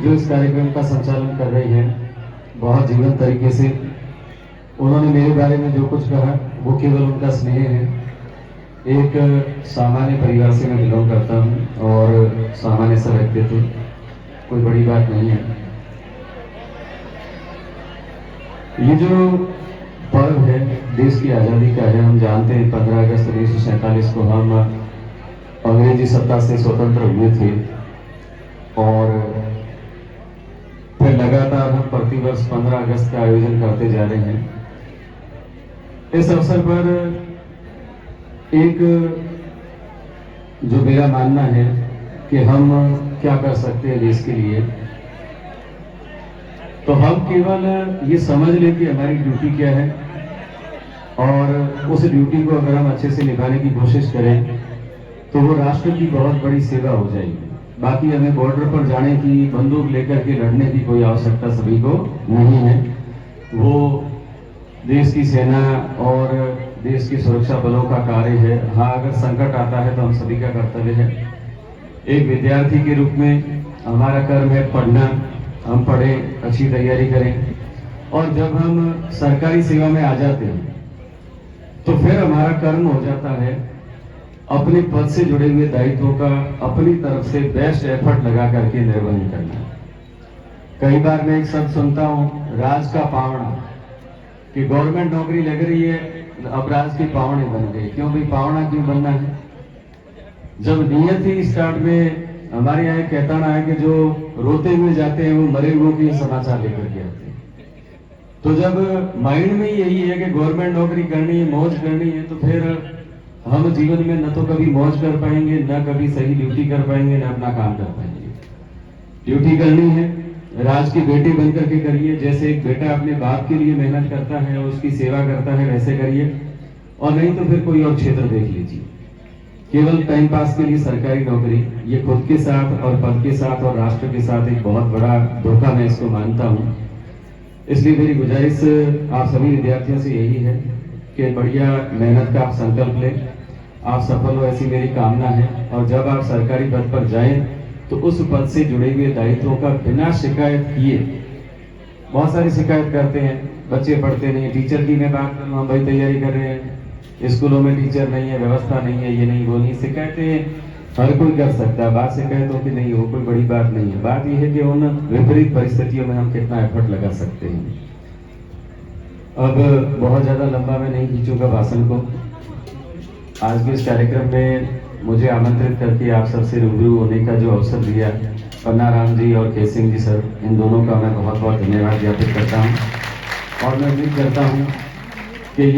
जो इस कार्यक्रम का संचालन कर रही हैं, बहुत जीवंत तरीके से उन्होंने मेरे बारे में जो कुछ कहा वो केवल उनका स्नेह है। एक सामान्य परिवार से मैं बिलोंग करता हूँ और सामान्य सा व्यक्तित्व, कोई बड़ी बात नहीं है। ये जो पर्व है देश की आज़ादी का है। हम जानते हैं 15 अगस्त 1947 को हम अंग्रेजी सत्ता से स्वतंत्र हुए थे और फिर लगातार हम प्रतिवर्ष 15 अगस्त का आयोजन करते जा रहे हैं। इस अवसर पर एक जो मेरा मानना है कि हम क्या कर सकते हैं देश के लिए, तो हम केवल ये समझ लें कि हमारी ड्यूटी क्या है और उस ड्यूटी को अगर हम अच्छे से निभाने की कोशिश करें तो वो राष्ट्र की बहुत बड़ी सेवा हो जाएगी। बाकी हमें बॉर्डर पर जाने की, बंदूक लेकर के लड़ने की कोई आवश्यकता सभी को नहीं है। वो देश की सेना और देश की सुरक्षा बलों का कार्य है। हाँ, अगर संकट आता है तो हम सभी का कर्तव्य है। एक विद्यार्थी के रूप में हमारा कर्म है पढ़ना। हम पढ़ें, अच्छी तैयारी करें और जब हम सरकारी सेवा में आ जाते हैं तो फिर हमारा कर्म हो जाता है अपने पद से जुड़े हुए दायित्वों का अपनी तरफ से बेस्ट एफर्ट लगा करके निर्वहन करना। कई बार मैं एक शब्द सुनता हूं, राज का पावड़ा, कि गवर्नमेंट नौकरी लग रही है, अब राज के पावड़े बन गए। क्यों भाई, पावड़ा क्यों बनना है? जब नियत ही स्टार्ट में हमारे यहाँ कहताना है कि जो रोते हुए जाते हैं वो मरे हुए के समाचार लेकर के आते हैं। तो जब माइंड में यही है कि गवर्नमेंट नौकरी करनी है, मौज करनी है, तो फिर हम जीवन में न तो कभी मौज कर पाएंगे, न कभी सही ड्यूटी कर पाएंगे, न अपना काम कर पाएंगे। ड्यूटी करनी है, राज के बेटे बनकर के करिए। जैसे एक बेटा अपने बाप के लिए मेहनत करता है और उसकी सेवा करता है, वैसे करिए। और नहीं तो फिर कोई और क्षेत्र देख लीजिए। केवल टाइम पास के लिए सरकारी नौकरी, ये खुद के साथ और पद के साथ और राष्ट्र के साथ एक बहुत बड़ा धोखा मैं इसको मानता हूँ। इसलिए मेरी गुजारिश आप सभी विद्यार्थियों से यही है कि बढ़िया मेहनत का आप संकल्प लें, आप सफल हो, ऐसी मेरी कामना है। और जब आप सरकारी पद पर जाएं तो उस पद से जुड़े हुए दायित्वों का बिना शिकायत किए, बहुत सारी शिकायत करते हैं, बच्चे पढ़ते नहीं। टीचर की मैं बात करूँ, हम भाई तैयारी कर रहे हैं, स्कूलों में टीचर नहीं है, व्यवस्था नहीं है, ये नहीं वो नहीं। शिकायतें हर कोई कर सकता है, बात शिकायतों की नहीं हो, कोई बड़ी बात नहीं है। बात यह है कि उन विपरीत परिस्थितियों में हम कितना एफर्ट लगा सकते हैं। अब बहुत ज्यादा लंबा मैं नहीं खींचूंगा भाषण को। आज के इस कार्यक्रम में मुझे आमंत्रित करके आप सबसे रूबरू होने का जो अवसर दिया, पन्ना राम जी और के सिंह जी सर, इन दोनों का मैं बहुत बहुत धन्यवाद ज्ञापित करता हूँ। और मैं उम्मीद करता हूँ